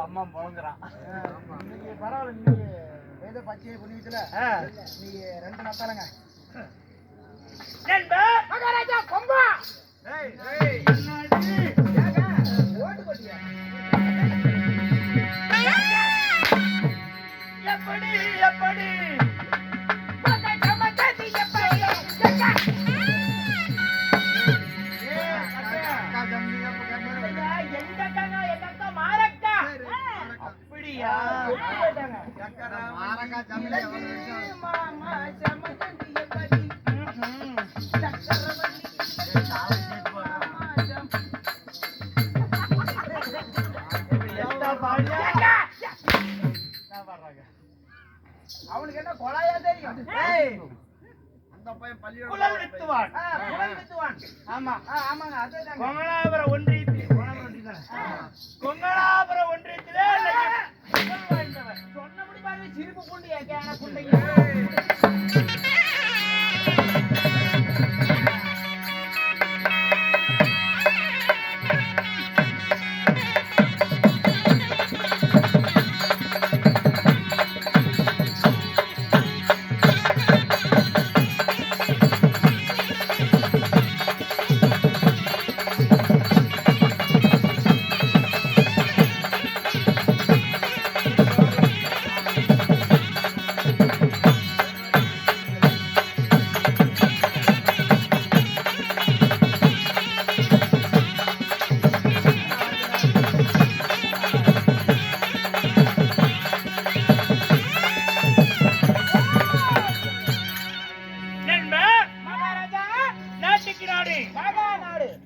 அம்மா முழங்குறான். இன்னைக்கு பரவாயில்ல, இன்னைக்கு வேத பச்சையை புண்ணியத்துல இன்னைக்கு 2 நத்தாலங்க. மகாராஜா கொம்பா ஓட்டு போட்டியா? எப்படி எப்படி அவனுக்கு என்ன கொலாயா தெரியும்? அந்த பையன் பள்ளியோட ஆமா ஆமாங்க, அதேதான். கொங்கலாபுரம் ஒன்றியத்தில் கொங்கலாபுரம் ஒன்றியத்திலே சொன்னபடி பாருங்க, சிரிப்பு புண்டு ஏக்கான புண்டைங்க.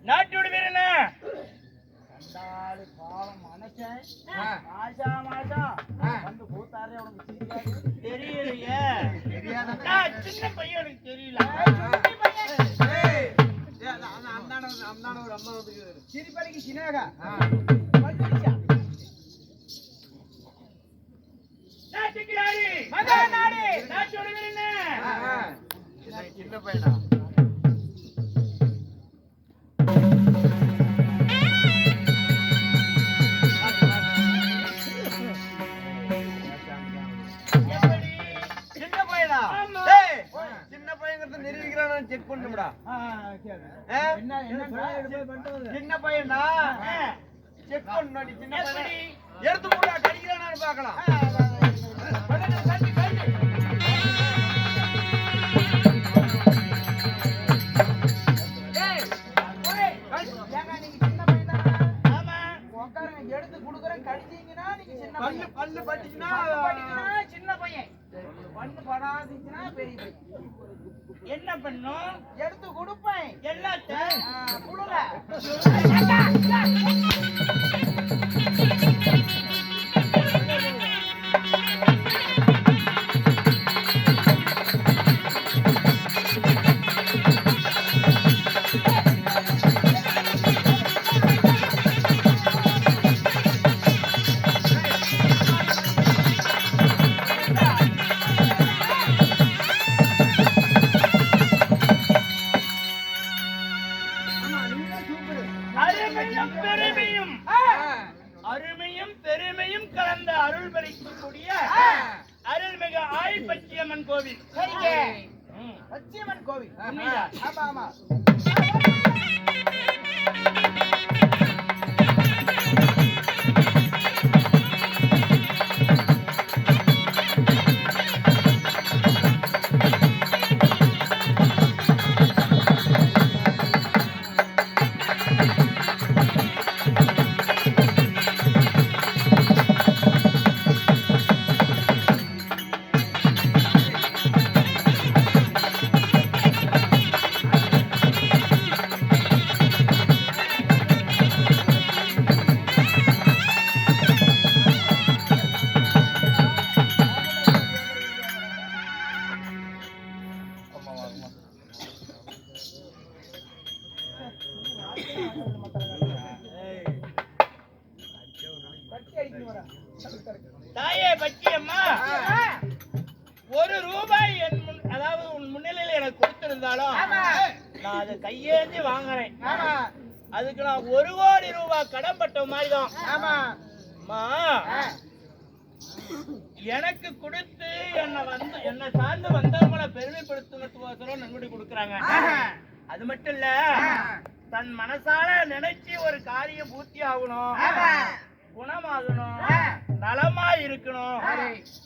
நாட்டோட பேர் என்ன? கண்டாளி பாவம் மனுஷன் மாசா வந்து கூத்தாரே உனக்கு தெரியலையே. சின்ன பையனுக்கு தெரியல. சிரிப்படிக்கு சினேகா நாட்டுக்கிடாரி மகாநாடு நாட்டோட பேர் என்ன? சின்ன பையனா? செக் பண்ணுடா. சின்ன பையனா செக் பண்ணி சின்ன பையன் எடுத்து போடா, கடிக்கிறானான்னு பார்க்கலாம். எடுத்து குடுக்குறேன், கடிச்சீங்கன்னா நீங்க சின்ன பல்லு பட்டுச்சுன்னா சின்ன பையன், பல்லு படாதீங்கன்னா பெரிய பையன். என்ன பண்ணும்? எடுத்து கொடுப்பேன் எல்லாத்தையும் புழுல. அருமையும் பெருமையும் கலந்த அருள் பறிக்கக்கூடிய அருள்மிகு ஆய்பச்சியம்மன் கோவில். பச்சியம்மன் கோவில். ஆமா ஆமா. தாயே பச்சியம்மா, ஒரு ரூபாய் அதாவது உன் முன்னிலையில் எனக்கு கொடுத்திருந்தாலும் நான் அதை கையேந்தி வாங்குறேன். அதுக்கு நான் 1 கோடி ரூபாய் கடன்பட்ட மாதிரிதான். அம்மா, எனக்கு கொடுத்து என்னை சார்ந்து வந்தவங்களை பெருமைப்படுத்துவதற்கோசரம் நன்கொடை கொடுக்கறாங்க. அது மட்டும் இல்ல, தன் மனசால நினைச்சு ஒரு காரியம் பூர்த்தி ஆகணும், குணமாகணும், நலமா இருக்கணும்,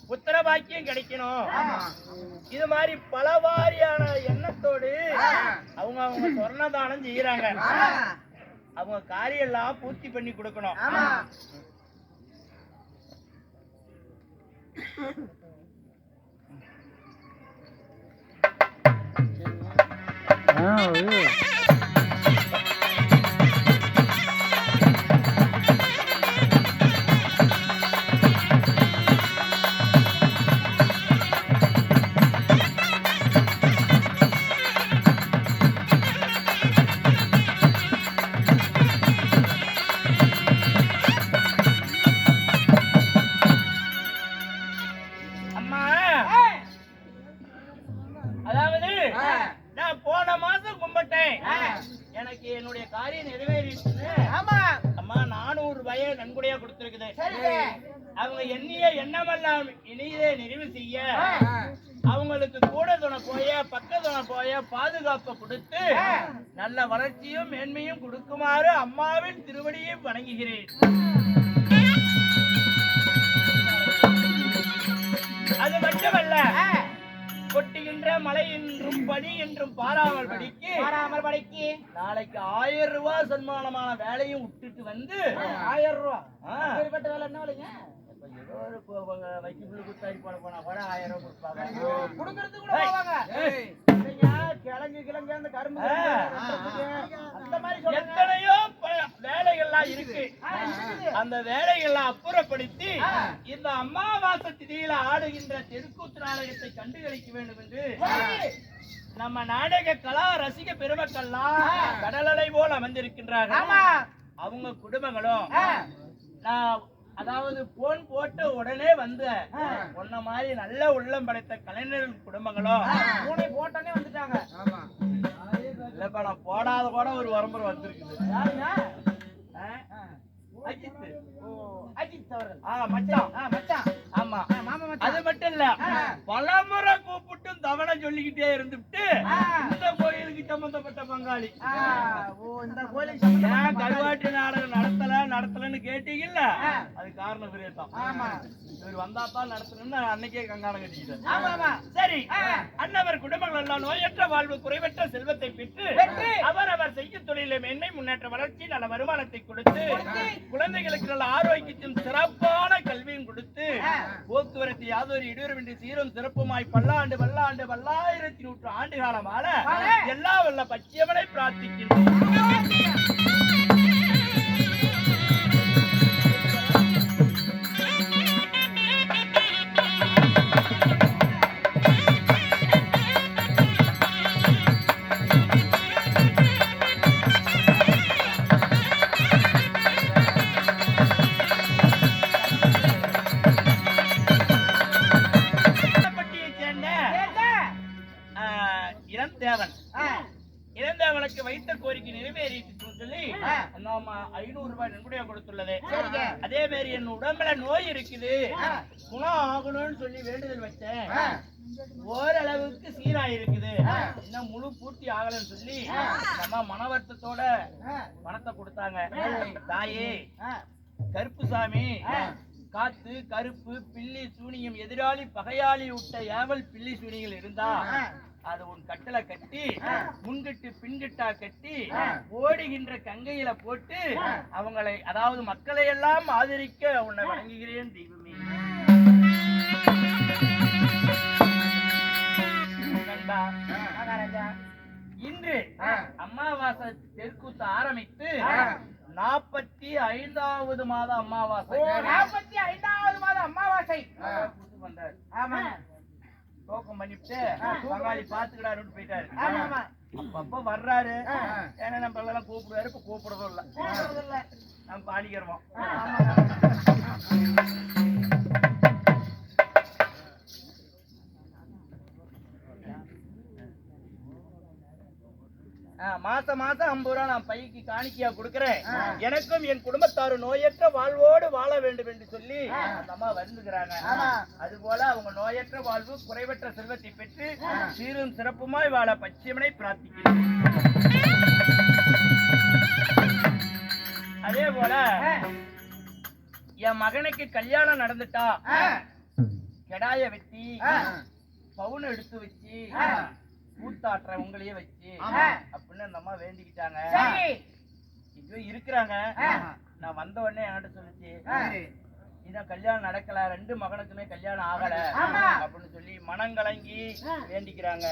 புத்திர பாக்கியம் கிடைக்கணும், இது மாதிரி பல வாரியான எண்ணத்தோடு அவங்க சொர்ணதானம் செய்யறாங்க. அவங்க காரியம் எல்லாம் பூர்த்தி பண்ணி கொடுக்கணும். அதாவது நான் போன மாசம் கும்பிட்டேன், எனக்கு என்னுடைய காரியம் நிறைவேறிடுச்சுன்னு அம்மா 400 ரூபாயை நன்கொடையா கொடுத்திருக்குது. அவங்க எண்ணிய எண்ணமெல்லாம் இனியே நிறைவு செய்ய அவங்களுக்கு கூட துணை போய பக்க துணை போய பாதுகாப்பை கொடுத்து நல்ல வளர்ச்சியும் மேன்மையும் கொடுக்குமாறு அம்மாவின் திருவடியையும் வணங்குகிறேன். அது மட்டுமல்ல, கொட்டுகின்ற மழை என்றும் பனி என்றும் பாராமல் படிக்கு நாளைக்கு 1000 ரூபாய் சன்மானமான வேலையும் விட்டுட்டு வந்து 1000 ரூபாய் வேலை என்ன வேலைங்க? ஏதோ ஒரு வைக்கப்புள்ள குத்தாடி போனா கூட 1000 ரூபாய் கொடுப்பாங்க. கொடுக்கறது கூட போவாங்க. கிழங்கு அந்த கரும்பு அந்த மாதிரி எத்தனையோ வேலைகள்லாம் இருக்கு. அந்த வேலைகள்லாம் அப்புறப்படுத்தி இந்த அமாவாசை திதியில ஆடுகின்ற தெருக்கூத்து நாடகத்தை கண்டுகளிக்க வேண்டும் என்று நம்ம நாடக கலா ரசிக பெருமக்கள்லாம் கடலலை போல் அமர்ந்திருக்கின்றார்கள். அவங்க குடும்பங்களும் நான் அதாவது போன் போட்டு உடனே வந்து உன்ன மாதிரி நல்ல உள்ளம் படைத்த கலைஞர்கள் குடும்பங்களும் பூனை போட்டானே வந்துட்டாங்க. இல்லப்பா, நான் போடாத கூட ஒரு வரம்பரை வந்திருக்குது. அஜித் அவர்கள். மச்சான். ஆமா. அது மட்டும் இல்ல, பலமுறை கூப்பிட்டும் தவணை சொல்லிக்கிட்டே இருந்துட்டு இந்த கோயிலுக்கு சம்பந்தப்பட்ட பங்காளி இந்த கோயிலுக்கு ஏன் கருவாட்டு நாடகம் நடத்தலன்னு கேட்டீங்கல்ல, அது காரணம் பெரியதான். இவர் வந்தாத்தான் நடத்தணும்னு அன்னைக்கே கங்காணம் கட்டிக்கிட்டார். சரி, அன்னவர் குடும்பங்கள் எல்லாம் நோயற்ற வாழ்வு குறைவற்ற செல்வத்தை பெற்று அவர் செய்யும் தொழிலை மேன்மை முன்னேற்ற வளர்ச்சி நல்ல வருமானத்தை கொடுத்து குழந்தைகளுக்கு நல்ல ஆரோக்கியத்தையும் சிறப்பான கல்வியும் கொடுத்து போக்குவரத்து யாதொரு இடையூறுமின்றி சீரும் சிறப்புமாய் பல்லாண்டு 1100 ஆண்டு காலமான எல்லா வல்ல பச்சியவனை பிரார்த்திக்கின்றேன். இளந்தேவனுக்கு வைத்த கோரிக்கை நிறைவேறிட்டு சொல்லி 500 ரூபாய் நன்கொடையா கொடுத்துள்ளது. அதே மாதிரி என் உடம்புல நோய் இருக்குது, குணம் ஆகணும்னு சொல்லி வேண்டுதல் வச்சேன். ஓரளவுக்கு சீராயிருக்குது, இன்னும் முழு பூர்த்தி ஆகலன்னு சொல்லி நம்ம மன வருத்தத்தோட பணத்தை கொடுத்தாங்க. தாயே கருப்புசாமி, காத்து கருப்பு பில்லி சூனியம் எதிராளி பகையாளி விட்ட ஏவல் பில்லி சூனிகள் இருந்தா அது உன் கட்டளை கட்டி முன்கிட்டு பின்கிட்டா கட்டி ஓடுகின்ற கங்கையில போட்டு அவங்களை அதாவது மக்களை எல்லாம் ஆதரிக்க உன்னை வணங்குகிறேன் தெய்வமே. இன்று அமாவாசை தெற்கூத்து ஆரம்பித்து 45வது மாத அமாவாசை. 45வது மாத அமாவாசை பண்றாரு. டோக்கம் பண்ணிட்டு பங்காளி பாத்துக்கிடாருன்னு போயிட்டாரு. அப்பப்ப வர்றாரு, ஏன்னா நம்ம எல்லாம் கூப்பிடுவாரு, இப்ப கூப்பிடுறதும் இல்ல, நம்ம பாடிக்கிறோம். மாச மாசம் 50 ரூபா நான் பைக்கு காணிக்கையா கொடுக்கிறேன். எனக்கும் என் குடும்பத்தாரும் நோயற்ற வாழ்வோடு வாழ வேண்டும் என்று சொல்லி அந்த அம்மா வருந்துகிறாங்க. அது போல அவங்க நோயற்ற வாழ்வு குறைவற்ற செல்வத்தை பெற்று சீரும் சிறப்புமாய் வாழ பச்சையம்மனை பிரார்த்திக்கிறேன். அதே போல என் மகனுக்கு கல்யாணம் நடந்துட்டா கெடாய வெட்டி பவுன் எடுத்து வச்சு கூத்தாற்ற உங்களையே வச்சு அப்படின்னு அந்த அம்மா வேண்டிக்கிட்டாங்க. இப்போ இருக்கிறாங்க. நான் வந்த உடனே என்கிட்ட சொல்லிச்சு, இன்னும் கல்யாணம் நடக்கல, 2 மகனுக்குமே கல்யாணம் ஆகல அப்படின்னு சொல்லி மனங்கலங்கி வேண்டிக்கிறாங்க.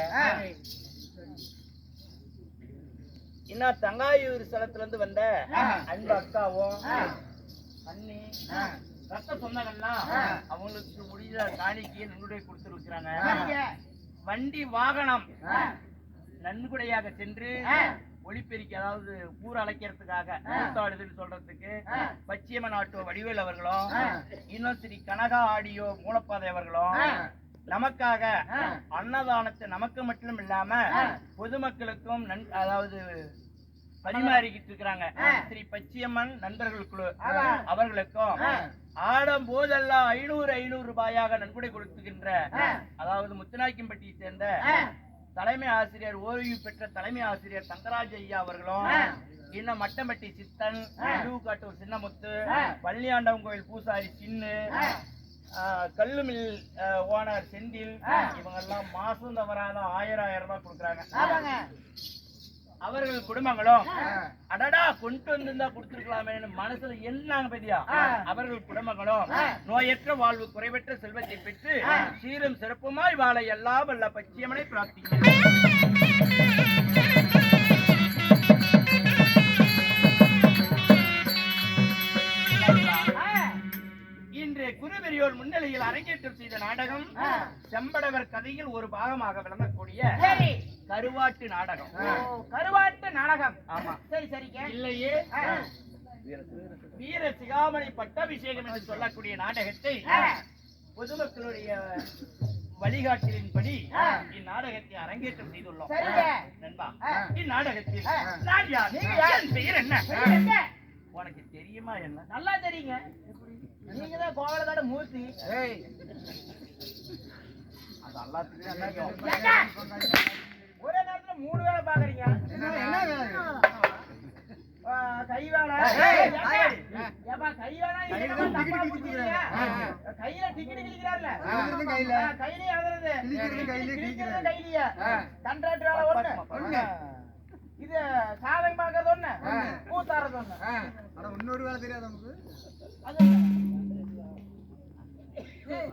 இன்னும் தங்காயூர் ஸ்தலத்துல இருந்து வந்த அன்பு அக்காவும் அண்ணி ரத்த சொந்தங்கள்லாம் அவங்களுக்கு முடிஞ்ச காணிக்கையை நன்கொடை கொடுத்துருக்கிறாங்க. வண்டி வாகனம் நன்கொடையாக சென்று ஒளிப்பெருக்கி, அதாவது ஊர் அழைக்கிறதுக்காக கூத்தாடுதுன்னு சொல்றதுக்கு பச்சையம்மன் ஆட்டோ வடிவேல் அவர்களும் இன்னும் ஸ்ரீ கனகா ஆடியோ மூலப்பாதை அவர்களும் நமக்காக அன்னதானத்தை நமக்கு மட்டும் இல்லாம பொதுமக்களுக்கும் அதாவது பரிமாறிக்கிட்டு இருக்கிறாங்க. ஸ்ரீ பச்சையம்மன் நண்பர்கள் குழு அவர்களுக்கும் ஆடும் போதெல்லாம் 500 ரூபாயாக நன்கொடை கொடுத்துகின்ற, அதாவது முத்துநாய்க்கம்பட்டியை சேர்ந்த தலைமை ஆசிரியர், ஓய்வு பெற்ற தலைமை ஆசிரியர் தங்கராஜ் ஐயா அவர்களும் இன்னும் மட்டம்பட்டி சித்தன், காட்டூர் சின்னமுத்து, பள்ளியாண்டவன் கோயில் பூசாரி சின்னு, கல்லுமில் ஓனர் செந்தில், இவங்க எல்லாம் மாசம் தவறாத 1000 ரூபாய் கொடுக்குறாங்க. அவர்கள் குடும்பங்களும் அடடா கொண்டு வந்திருந்தா கொடுத்துருக்கலாமே மனசுல என்னாங்க பத்தியா. அவர்கள் குடும்பங்களும் நோயற்ற வாழ்வு குறைவற்ற செல்வத்தை பெற்று சீரும் சிறப்புமாய் வாழ எல்லாம் வல்ல பச்சையம்மனை பிரார்த்திக்கிறேன். இன்று குருபெரியோர் முன்னிலையில் அரங்கேற்றம் செய்த நாடகம் செம்படவர் கதையில் ஒரு பாகமாக விளங்கக்கூடிய கருவாட்டு நாடகம். கருவாட்டு நாடகம். ஆமா, சரி சரிங்க. இல்லையே வீர சிகாமணி பட்டாபிஷேகம் என்று சொல்லக்கூடிய நாடகத்தை பொதுமக்களுடைய வழிகாட்டலின்படி இந்நாடகத்தை அரங்கேற்றம் செய்துள்ளோம். நண்பா, இந்நாடகத்தில் நான் யார், என் பெயர் என்ன, உனக்கு தெரியுமா? என்ன நல்லா தெரியுங்க. நீங்க தான் கோவலக்காடு மூர்த்தி. அது எல்லாத்துக்கும் ஒரே நேரத்துல 3 வேலை பாக்குறீங்க. கை வேலை, கை கையில டிக்கெட் கிழிக்கிறாருல, கையில எழுதுறது, கையிலயே கண்ட்ராக்டர் வேலை ஒண்ணு, இது சாதகம் பாக்குறது ஒண்ணு, கூத்தாடுறது ஒண்ணு. இன்னொரு வேலை தெரியாது நமக்கு.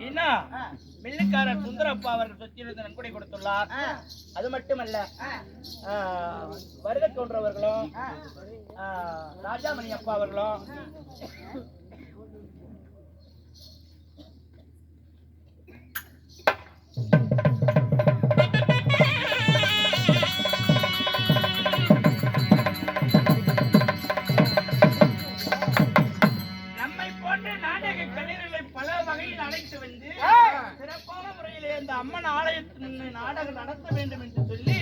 இன்னும் மில்லுக்காரர் சுந்தரப்பா அவர்கள் சொத்திலிருந்து நன்கொடை கொடுத்துள்ளார். அது மட்டுமல்ல, வருக தோன்றவர்களும் ராஜாமணி அப்பா அவர்களும் சிறப்பான முறையிலே இந்த அம்மன் ஆலயத்தின் நாடகம் நடத்த வேண்டும் என்று சொல்லி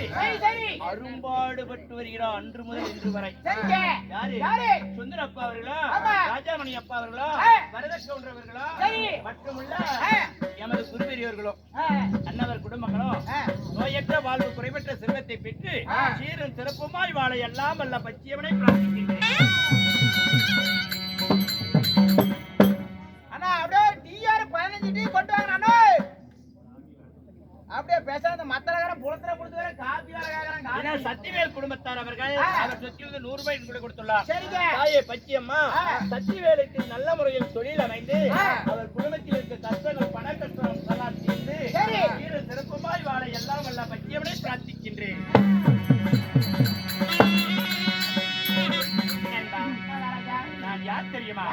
அரும்பாடுபட்டு வருகிறார் அன்று முதல் இன்று வரை. யாரு? சுந்தரப்பா அவர்களா, ராஜாமணி அப்பா அவர்களா, வரதக்கவுண்டர் அவர்களா, மட்டுமல்ல எமது குருபெரியவர்களும் அன்னவர் குடும்பங்களும் நோயற்ற வாழ்வு குறைவற்ற செல்வத்தை பெற்று சீரும் சிறப்புமாய் வாழ எல்லாம் வல்ல பச்சையம்மனை பிரார்த்திக்கின்றேன். அப்படியே பேசாத மத்தலகாரன் புலத்துல கொடுத்து வர காப்பி வேற கேக்குறாங்க. சத்திவேல் குடும்பத்தார் அவர்கள் அவர் சொத்திலிருந்து 100 ரூபாய் கூட கொடுத்துள்ளார். சரிங்க. தாயே பச்சையம்மா சத்திவேலுக்கு நல்ல முறையில் தொழில் அமைந்து அவர் குடும்பத்தில் இருக்க கஷ்டங்கள் பண கஷ்டம் எல்லாம் தீர்ந்து சிறப்புமாய் வாழ எல்லாம் வல்ல பச்சையம்மனை பிரார்த்திக்கின்றேன். நான் யார் தெரியுமா?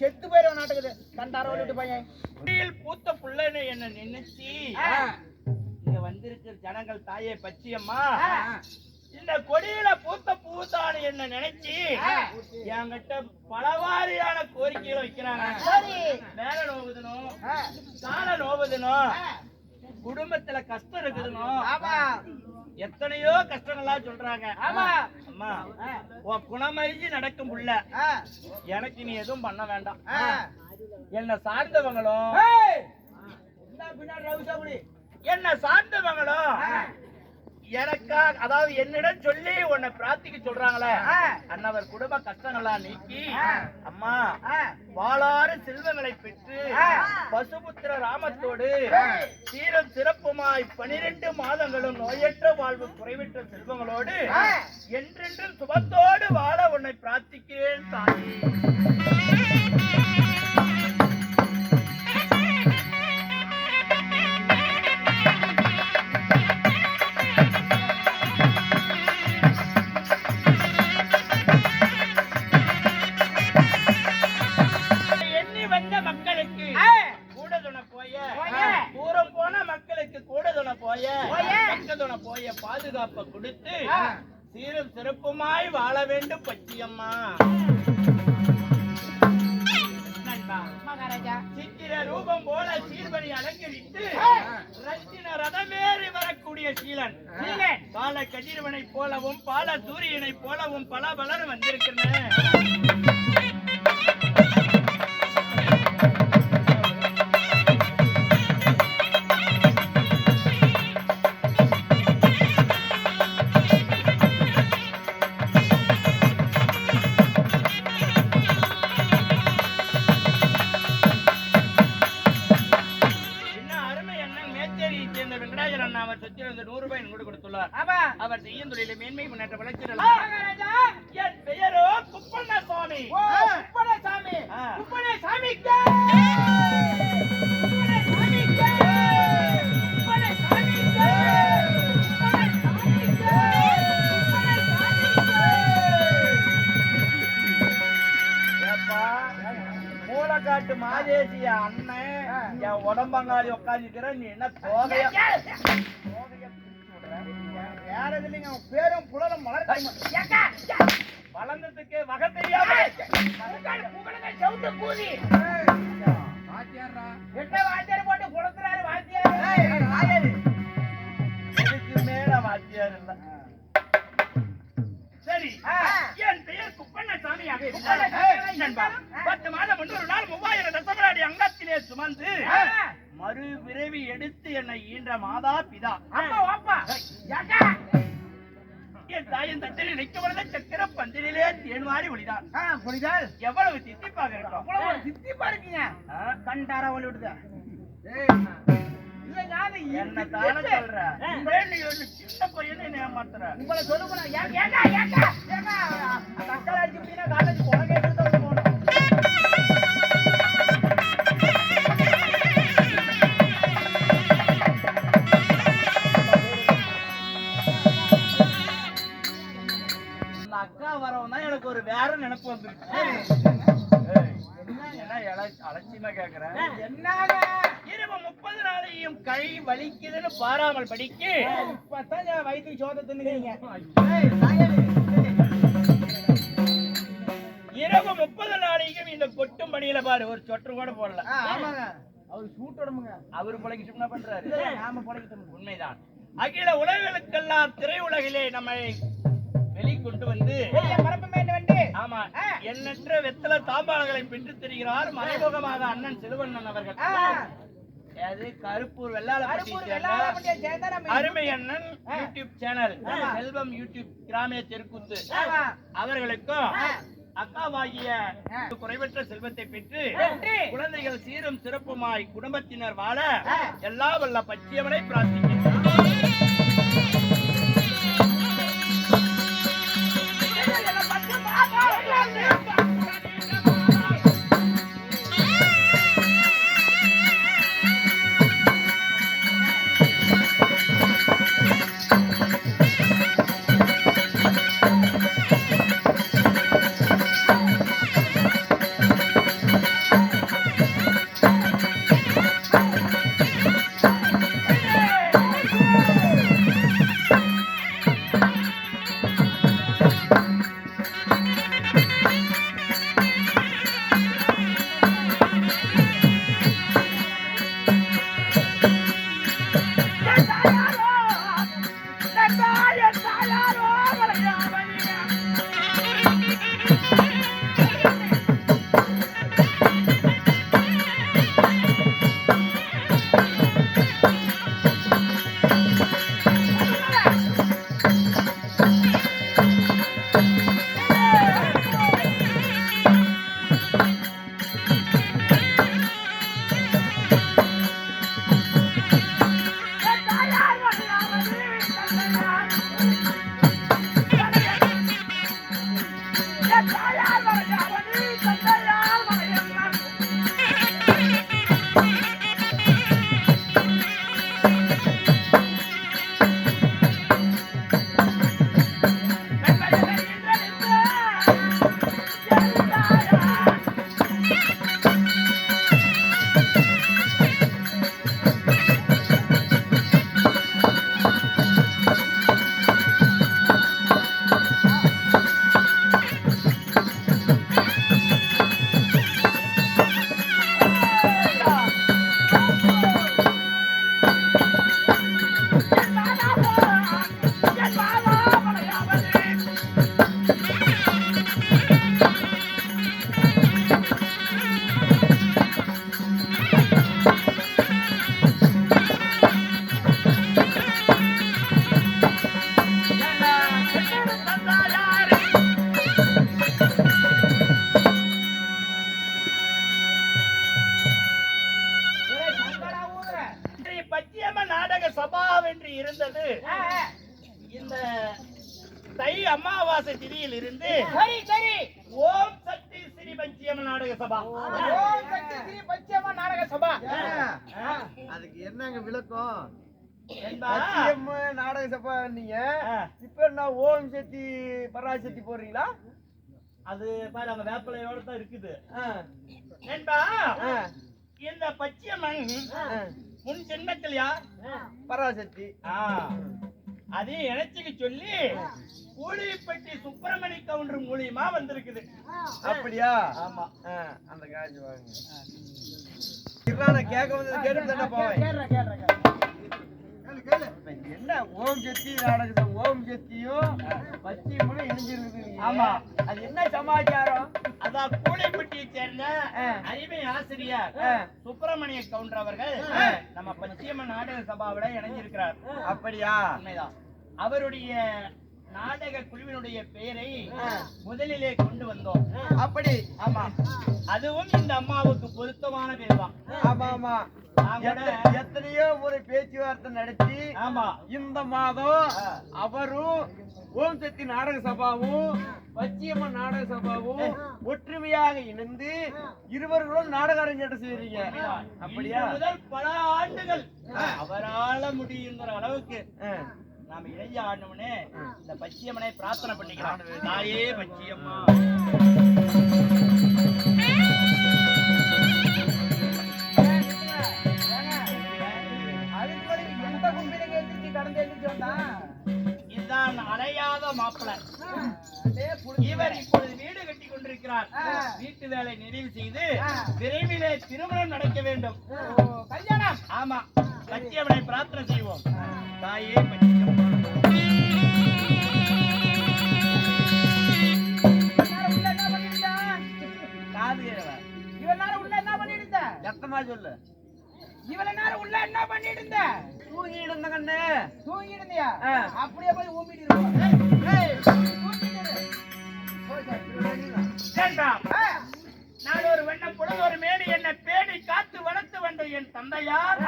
செத்து போயிருவ நாட்டுக்குது கண்டார விட்டு பையன் பூத்த புள்ளன்னு என்ன நினைச்சு இங்க வந்திருக்கிற ஜனங்கள் தாயே பச்சியம்மா இந்த கொடியில பூத்த பூத்தான்னு என்ன நினைச்சு என்கிட்ட பலவாரியான கோரிக்கைகளை வைக்கிறாங்க. மேல நோவுதனும் கால நோவுதனும் குடும்பத்துல கஷ்டம் இருக்குதுனும் எத்தனையோ கஷ்டங்களா சொல்றாங்க. அம்மா உன் குணமறிஞ்சு நடக்கும் புள்ள எனக்கு நீ எதுவும் பண்ண வேண்டாம். என்ன சார்ந்தவங்களும் எனக்கா அதாவது என்னிடம் சொல்லி உன்னை பிரார்த்திக்க சொல்றாங்களே அன்னவர் குடும்ப கஷ்டங்களா நீக்கி அம்மா வாளாறு செல்வங்களை பெற்று பசுபுத்திர ராமத்தோடு சீரம் சிறப்புமாய் 12 மாதங்களும் நோயற்ற வாழ்வு குறைவிட்ட செல்வங்களோடு என்றென்றும் சுபத்தோடு வாழ உன்னை பிரார்த்திக்கிறேன் தாயே. பாதுகாப்ப கொடுத்து சீரும் சிறப்புமாய் வாழ வேண்டும் பச்சியம்மா. சித்திர ரூபம் போல சீர்பணி அலங்கரித்து ரத்தின ரதமேறி வரக்கூடிய சீலன் கால கதிரவனை போலவும் பால சூரியனை போலவும் பல பலரும் வந்திருக்கிறேன். அவர் செய்யும் தொழிலை மேன்மை முன்னேற்ற வளர்ச்சி. என் பெயரோ குப்பண்ணசாமி. மூலக்காட்டு மாதேசிய அண்ணன் என் உடம்பங்காளி உட்காந்துக்கிற நீ என்ன தோகையா பேரும் புலரும் வளர்ந்ததுக்கு வகை தெரியாம போட்டு குளத்துறாரு வாத்தியாரு. மேல வாத்தியார் இல்ல. சரி, என் பெயர் குப்பண்ணசாமியாக 10 மாதம் முன்பு ஒரு நாள் 3000 தசமராடி அங்கத்திலே சுமந்து மறுபிறவி எடுத்து என்னை ஈன்ற மாதா பிதா என் தாயின் தட்டில் நிற்கவரத சக்கர பந்திலே தேன்வாரி ஒளிதான். எவ்வளவு தித்திப்பாக இருக்கும். தித்திப்பா இருக்கீங்க கண்டாரா ஒளி விடுத என்ன தானே சொல்ற சின்ன பையன் ஏமாத்துற. உங்களை சொல்லுங்க தக்காளி அடிச்சு காலேஜ் போனே போகணும். அக்கா வரவும் தான் எனக்கு ஒரு வேற நினைப்பு வந்துருக்கு. அலட்சியமா கேக்குறேன். இரவு 30 நாளையும் கை வலிக்குதுன்னு பாராமல் படிக்க வயிற்று சோத தின்னுங்க. இரவு 30 நாளைக்கும் இந்த கொட்டும் பணியில பாரு ஒரு சொட்டு கூட போடல. ஆமாங்க, அவரு சூட் உடம்புங்க. அவரு பொழைக்கிட்டு பண்றாரு, நாம பொழைக்கிட்டோம். உண்மைதான். அகில உலகளுக்கெல்லாம் திரையுலகிலே நம்மை வெளிக்கொண்டு வந்து ஆமா எண்ணற்ற வெத்தல தாம்பாளங்களை பெற்று தெரிகிறார் மறைமுகமாக அண்ணன் செல்வண்ணன் அவர்கள். அது கருப்பூர் வெள்ளாளப்பட்டி அருமை அண்ணன் யூடியூப் சேனல் செல்வம் யூடியூப் கிராமிய தெருக்கூத்து அவர்களுக்கும் அக்காவாகிய குறைவற்ற செல்வத்தை பெற்று குழந்தைகள் சீரும் சிறப்புமாய் குடும்பத்தினர் வாழ எல்லா வல்ல பச்சியவனை பிரார்த்திக்கின்றனர். இந்த தை அமாவாசை திதியில் இருந்து ஓம் சக்தி ஸ்ரீ பச்சியம்மன் நாடக சபா. ஓம் சக்தி ஸ்ரீ பச்சியம்மன் நாடக சபா. அதுக்கு என்னங்க விளக்கம்? என்பா பச்சியம்மன் நாடக சபா நீங்க இப்ப நான் ஓம் சக்தி பராசக்தி போடுறீங்களா? அது பாரு அந்த வேப்பலையோட தான் இருக்குது. என்பா இந்த பச்சியம்மன் முன் ஜென்மத்தில் யார்? பராசக்தி. அது இணைச்சிக்கு சொல்லி கூலிப்பட்டி சுப்பிரமணி கவுண்டர் மூலியமா வந்திருக்குது. அப்படியா? ஆமா. அந்த காட்சி வாங்க. கேட்க வந்து கேட்டு தானே போவேன். என்ன ஓம் சக்தி நாடகம், ஓம் சக்தியும் பச்சியம்மனும் இணைஞ்சிருக்குது. ஆமா. அது என்ன சமாச்சாரம்? அதான் கூலிப்பட்டியை சேர்ந்த அறிவை ஆசிரியர் சுப்பிரமணிய கவுண்டர் அவர்கள் நம்ம பச்சியம்மன் நாடக சபாவில இணைஞ்சிருக்கிறார். அப்படியா? உண்மைதான். அவருடைய நாடக குழுவினுடைய பெயரை முதலிலே கொண்டு வந்தோம். அப்படி? ஆமா. அதுவும் இந்த அம்மாவுக்கு பொருத்தமான பேர் தான். ஆமா ஆமா. எத்தனையோ ஒரு பேச்சுவார்த்தை நடத்தி ஆமா இந்த மாதம் அவரும் ஓம் சக்தி நாடக சபாவும் பச்சியம்மன் நாடக சபாவும் ஒற்றுமையாக இணைந்து இருவர்களும் நாடக அரங்கேற்றம் செய்றீங்க. அப்படியா? முதல் பல ஆண்டுகள் அவரால முடியுங்கிற அளவுக்கு நாம இணைய ஆடணும்னு இந்த பச்சியம்மனை பிரார்த்தனை பண்ணிக்கலாம். தாயே பச்சியம்மா. இதுதான் அலையாத மாப்பிள்ளை. இவர் இப்பொழுது வீடு கட்டி கொண்டிருக்கிறார். வீட்டு வேலை நிறைவு செய்து விரைவிலே திருமணம் நடக்க வேண்டும். கல்யாணம். ஆமா, பச்சையவனை பிரார்த்தனை செய்வோம். தாயே பச்சையம். காது கேளவா? இவ்வளவு நேரம் உள்ள என்ன பண்ணிட்டு இருந்த? சத்தமா சொல்லு. இவ்வளவு நேரம் உள்ள என்ன பண்ணிட்டு இருந்த? தூங்கிட்டு இருந்த கண்ணு. தூங்கிட்டு இருந்தியா? அப்படியே போய் ஊம்பிட்டு இருப்போம். வேண்டாம். நான் ஒரு வெண்ண பொழுது ஒரு மேடி என்னை பேடி காத்து வளர்த்து வந்த என் தந்தையார்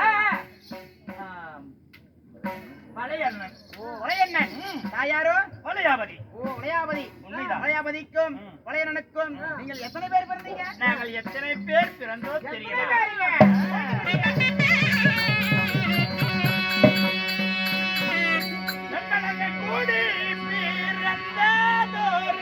மலையண்ணன். உடையண்ணன். தாயாரோ? மலையாபதி. உடையாபதி. உண்மைதான். உடையாபதிக்கும் உடையண்ணனுக்கும் நீங்கள் எத்தனை பேர் பிறந்தீங்க? நாங்கள் எத்தனை பேர் பிறந்தோ தெரியுமா? கூடி பிறந்ததோரு